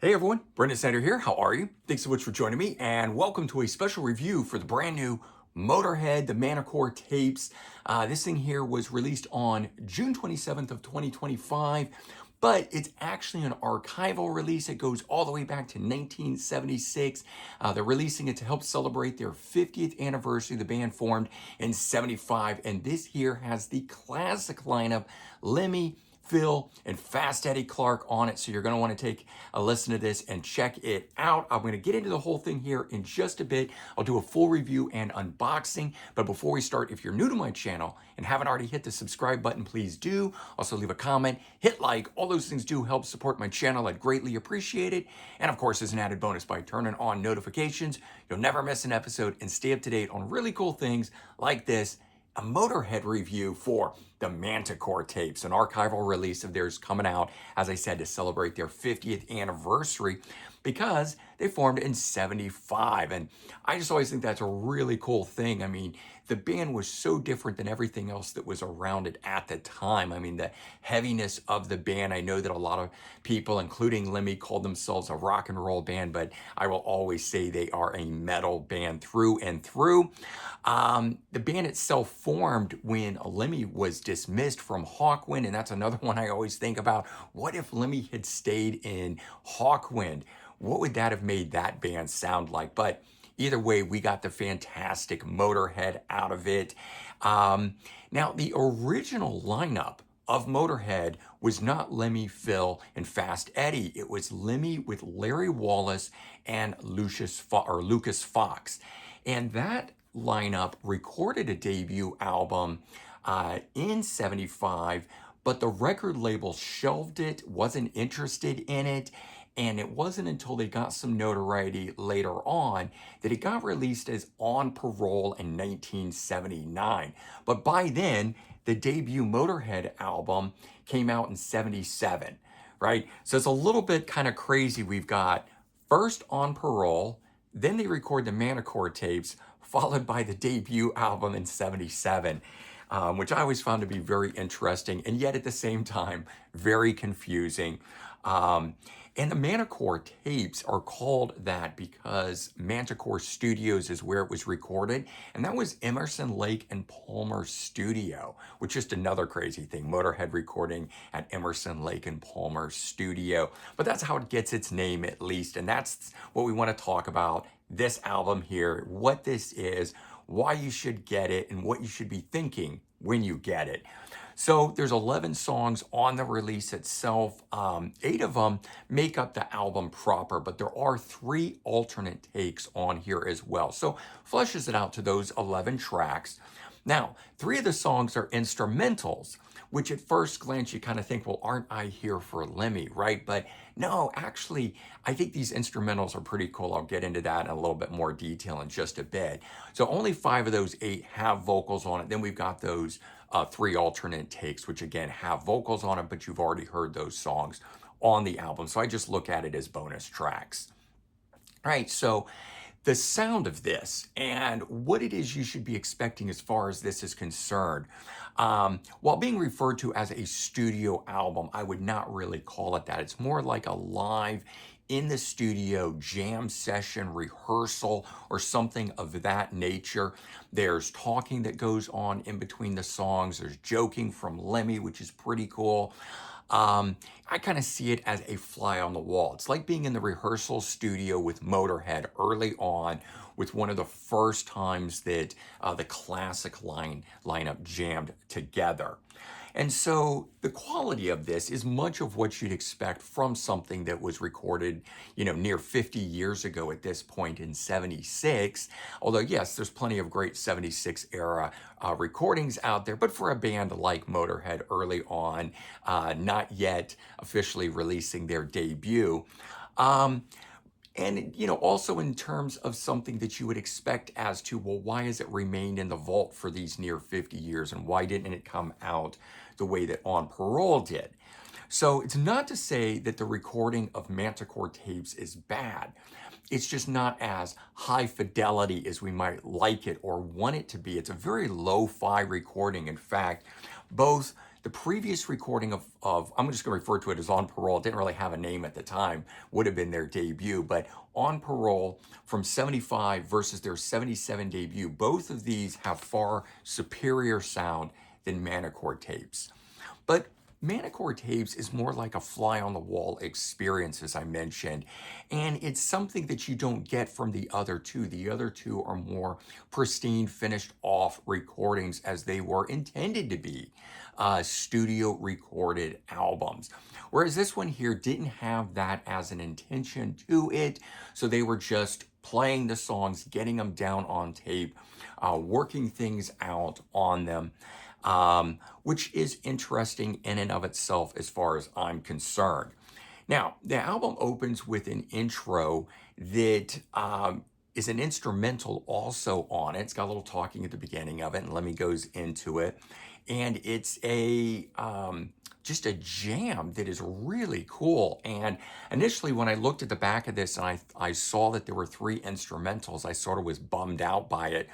Hey everyone, Brendan Snyder here. How are you? Thanks so much for joining me, and welcome to a special review for the brand new Motörhead, the Manticore tapes. This thing here was released on June 27th of 2025, but it's actually an archival release. It goes all the way back to 1976. They're releasing it to help celebrate their 50th anniversary. The band formed in 75, and this here has the classic lineup: Lemmy, Phil, and Fast Eddie Clarke on it. So you're going to want to take a listen to this and check it out. I'm going to get into the whole thing here in just a bit. I'll do a full review and unboxing. But before we start, if you're new to my channel and haven't already hit the subscribe button, please do. Also leave a comment, hit like. All those things do help support my channel. I'd greatly appreciate it. And of course, as an added bonus, by turning on notifications, you'll never miss an episode and stay up to date on really cool things like this: a Motörhead review for the Manticore tapes, an archival release of theirs coming out, as I said, to celebrate their 50th anniversary, because they formed in 75. And I just always think that's a really cool thing. I mean, the band was so different than everything else that was around it at the time. I mean, the heaviness of the band, I know that a lot of people, including Lemmy, called themselves a rock and roll band, but I will always say they are a metal band through and through. The band itself formed when Lemmy was dismissed from Hawkwind, and that's another one I always think about. What if Lemmy had stayed in Hawkwind? What would that have made that band sound like? But either way, we got the fantastic Motörhead out of it. Now, the original lineup of Motörhead was not Lemmy, Phil, and Fast Eddie. It was Lemmy with Larry Wallace and Lucas Fox. And that lineup recorded a debut album in 75, but the record label shelved it, wasn't interested in it. And it wasn't until they got some notoriety later on that it got released as On Parole in 1979. But by then, the debut Motörhead album came out in 77, right? So it's a little bit kind of crazy. We've got first On Parole, then they record the Manticore tapes, followed by the debut album in 77. Which I always found to be very interesting, and yet at the same time, very confusing. And the Manticore tapes are called that because Manticore Studios is where it was recorded, and that was Emerson, Lake and Palmer Studio, which is just another crazy thing. Motörhead recording at Emerson, Lake and Palmer Studio. But that's how it gets its name, at least, and that's what we want to talk about. This album here, what this is, why you should get it, and what you should be thinking when you get it. So there's 11 songs on the release itself. 8 of them make up the album proper, but there are 3 alternate takes on here as well. So fleshes it out to those 11 tracks. Now, 3 of the songs are instrumentals, which at first glance you kind of think, well, aren't I here for Lemmy, right? But no, actually, I think these instrumentals are pretty cool. I'll get into that in a little bit more detail in just a bit. So only 5 of those 8 have vocals on it. Then we've got those 3 alternate takes, which again have vocals on it, but you've already heard those songs on the album. So I just look at it as bonus tracks. All right, so the sound of this and what it is you should be expecting as far as this is concerned. While being referred to as a studio album, I would not really call it that. It's more like a live in the studio jam session, rehearsal, or something of that nature. There's talking that goes on in between the songs. There's joking from Lemmy, which is pretty cool. I kind of see it as a fly on the wall. It's like being in the rehearsal studio with Motörhead early on, with one of the first times that the classic lineup jammed together. And so the quality of this is much of what you'd expect from something that was recorded, near 50 years ago at this point in 76. Although, yes, there's plenty of great 76 era recordings out there, but for a band like Motörhead early on, not yet officially releasing their debut. And, also in terms of something that you would expect as to, well, why has it remained in the vault for these near 50 years, and why didn't it come out the way that On Parole did? So it's not to say that the recording of Manticore tapes is bad. It's just not as high fidelity as we might like it or want it to be. It's a very lo-fi recording. In fact, both The previous recording of I'm just going to refer to it as On Parole, it didn't really have a name at the time, would have been their debut, but On Parole from 75 versus their 77 debut, both of these have far superior sound than Manticore tapes. But Manticore tapes is more like a fly on the wall experience, as I mentioned, and it's something that you don't get from the other two. The other two are more pristine, finished off recordings as they were intended to be, studio recorded albums. Whereas this one here didn't have that as an intention to it, so they were just playing the songs, getting them down on tape, working things out on them, which is interesting in and of itself as far as I'm concerned. Now, the album opens with an intro that is an instrumental also on it. It's got a little talking at the beginning of it, and Lemmy goes into it. And it's a just a jam that is really cool. And initially, when I looked at the back of this and I saw that there were 3 instrumentals, I sort of was bummed out by it.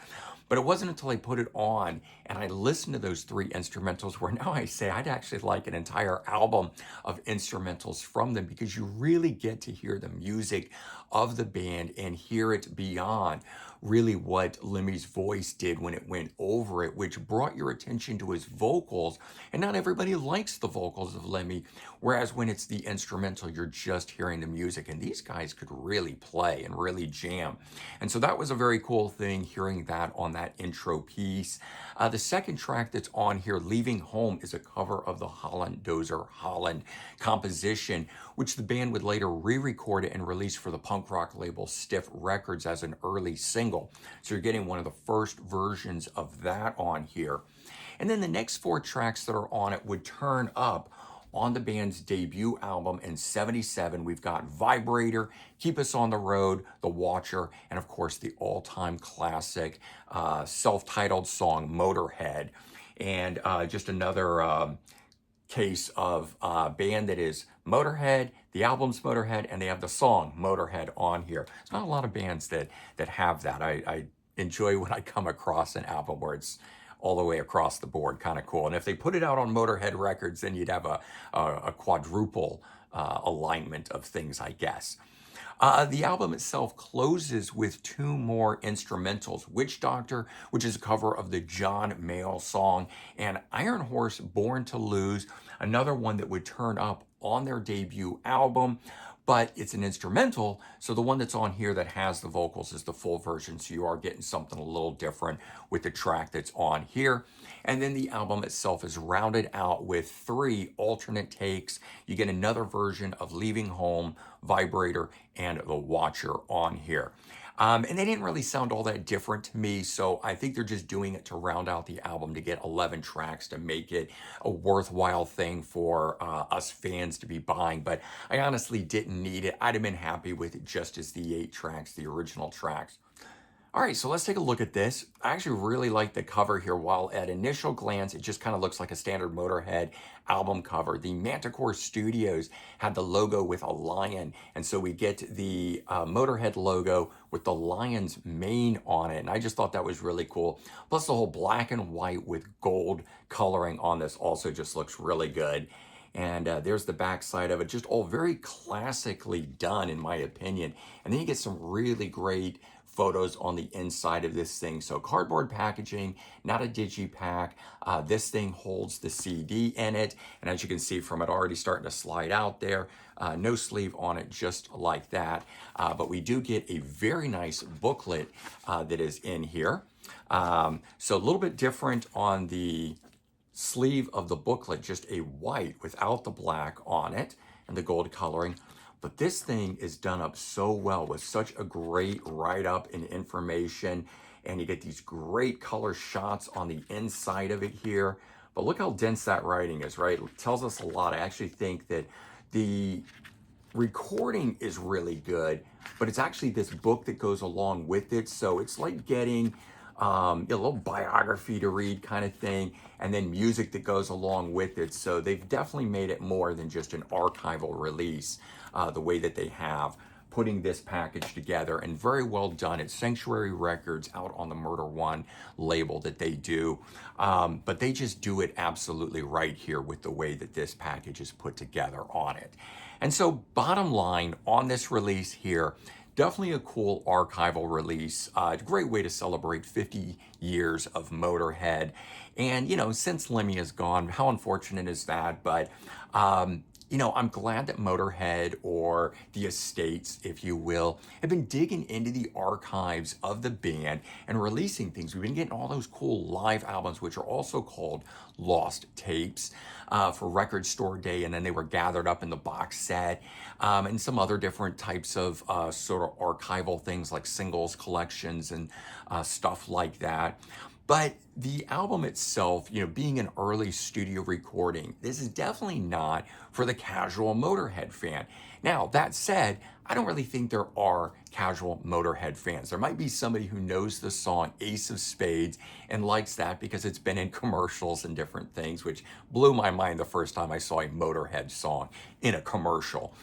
But it wasn't until I put it on and I listened to those 3 instrumentals where now I say I'd actually like an entire album of instrumentals from them, because you really get to hear the music of the band and hear it beyond really what Lemmy's voice did when it went over it, which brought your attention to his vocals. And not everybody likes the vocals of Lemmy, whereas when it's the instrumental, you're just hearing the music. And these guys could really play and really jam. And so that was a very cool thing, hearing that on that intro piece. The second track that's on here, Leaving Home, is a cover of the Holland Dozer Holland composition, which the band would later re-record and release for the punk rock label Stiff Records as an early single. So you're getting one of the first versions of that on here. And then the next 4 tracks that are on it would turn up on the band's debut album in 77. We've got Vibrator, Keep Us on the Road, The Watcher, and of course the all-time classic self-titled song, Motörhead. And just another case of a band that is Motörhead, the album's Motörhead, and they have the song Motörhead on here. It's not a lot of bands that have that. I enjoy when I come across an album where it's all the way across the board, kind of cool. And if they put it out on Motörhead Records, then you'd have a quadruple alignment of things, I guess. The album itself closes with 2 more instrumentals, Witch Doctor, which is a cover of the John Mayall song, and Iron Horse, Born to Lose, another one that would turn up on their debut album, but it's an instrumental, so the one that's on here that has the vocals is the full version, so you are getting something a little different with the track that's on here. And then the album itself is rounded out with 3 alternate takes. You get another version of Leaving Home, Vibrator, and The Watcher on here. And they didn't really sound all that different to me, so I think they're just doing it to round out the album, to get 11 tracks to make it a worthwhile thing for us fans to be buying. But I honestly didn't need it. I'd have been happy with it just as the 8 tracks, the original tracks. All right, so let's take a look at this. I actually really like the cover here. While at initial glance, it just kind of looks like a standard Motörhead album cover. The Manticore Studios had the logo with a lion, and so we get the Motörhead logo with the lion's mane on it, and I just thought that was really cool. Plus the whole black and white with gold coloring on this also just looks really good. And there's the back side of it, just all very classically done in my opinion. And then you get some really great photos on the inside of this thing. So cardboard packaging, not a digipack. This thing holds the CD in it. And as you can see from it already starting to slide out there, no sleeve on it, just like that. But we do get a very nice booklet that is in here. So a little bit different on the sleeve of the booklet, just a white without the black on it and the gold coloring. But this thing is done up so well with such a great write-up and information, and you get these great color shots on the inside of it here. But look how dense that writing is, right? It tells us a lot. I actually think that the recording is really good, but it's actually this book that goes along with it. So it's like getting a little biography to read kind of thing, and then music that goes along with it. So they've definitely made it more than just an archival release the way that they have. putting this package together, and very well done. It's Sanctuary Records out on the Murder One label that they do. But they just do it absolutely right here with the way that this package is put together on it. And so bottom line on this release here, definitely a cool archival release. Great way to celebrate 50 years of Motörhead. And, you know, since Lemmy is gone, how unfortunate is that? But, you know, I'm glad that Motörhead, or the estates, if you will, have been digging into the archives of the band and releasing things. We've been getting all those cool live albums, which are also called lost tapes, for Record Store Day, and then they were gathered up in the box set, and some other different types of sort of archival things like singles collections and stuff like that. But the album itself, you know, being an early studio recording, this is definitely not for the casual Motörhead fan. Now, that said, I don't really think there are casual Motörhead fans. There might be somebody who knows the song Ace of Spades and likes that because it's been in commercials and different things, which blew my mind the first time I saw a Motörhead song in a commercial.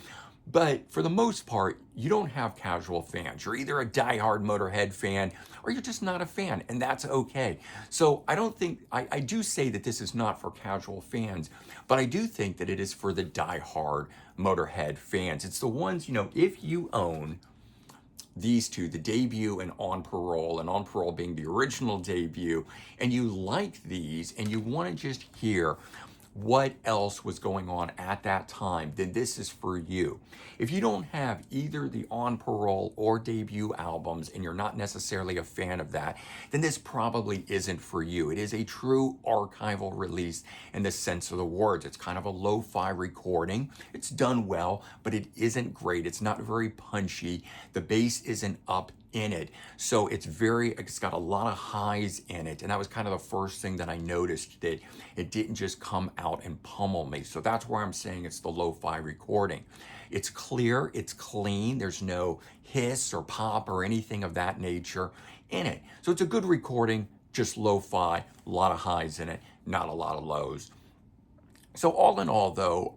But for the most part, you don't have casual fans. You're either a diehard Motörhead fan or you're just not a fan, and that's okay. So I don't think, I do say that this is not for casual fans, but I do think that it is for the diehard Motörhead fans. It's the ones, you know, if you own these two, the debut and On Parole being the original debut, and you like these and you want to just hear what else was going on at that time, then this is for you. If you don't have either the On Parole or debut albums and you're not necessarily a fan of that, then this probably isn't for you. It is a true archival release in the sense of the words. It's kind of a lo-fi recording. It's done well, but it isn't great. It's not very punchy. The bass isn't up in it. So it's got a lot of highs in it. And that was kind of the first thing that I noticed, that it didn't just come out and pummel me. So that's where I'm saying it's the lo-fi recording. It's clear, it's clean, there's no hiss or pop or anything of that nature in it. So it's a good recording, just lo-fi, a lot of highs in it, not a lot of lows. So all in all, though,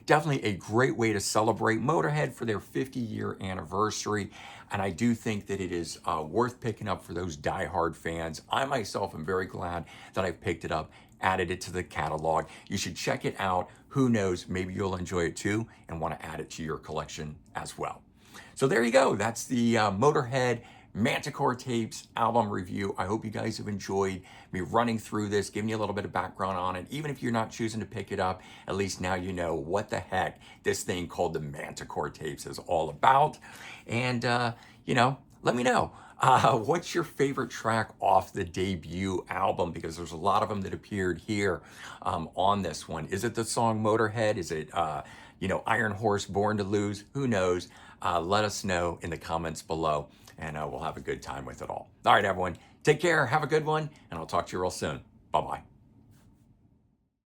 definitely a great way to celebrate Motörhead for their 50-year anniversary. And I do think that it is worth picking up for those diehard fans. I myself am very glad that I've picked it up, added it to the catalog. You should check it out. Who knows, maybe you'll enjoy it too and want to add it to your collection as well. So there you go. That's the Motörhead Manticore Tapes album review. I hope you guys have enjoyed me running through this, giving you a little bit of background on it. Even if you're not choosing to pick it up, at least now you know what the heck this thing called the Manticore Tapes is all about. And, you know, let me know. What's your favorite track off the debut album? Because there's a lot of them that appeared here on this one. Is it the song Motörhead? Is it, you know, Iron Horse, Born to Lose? Who knows? Let us know in the comments below, and we'll have a good time with it all. All right, everyone, take care, have a good one, and I'll talk to you real soon. Bye-bye.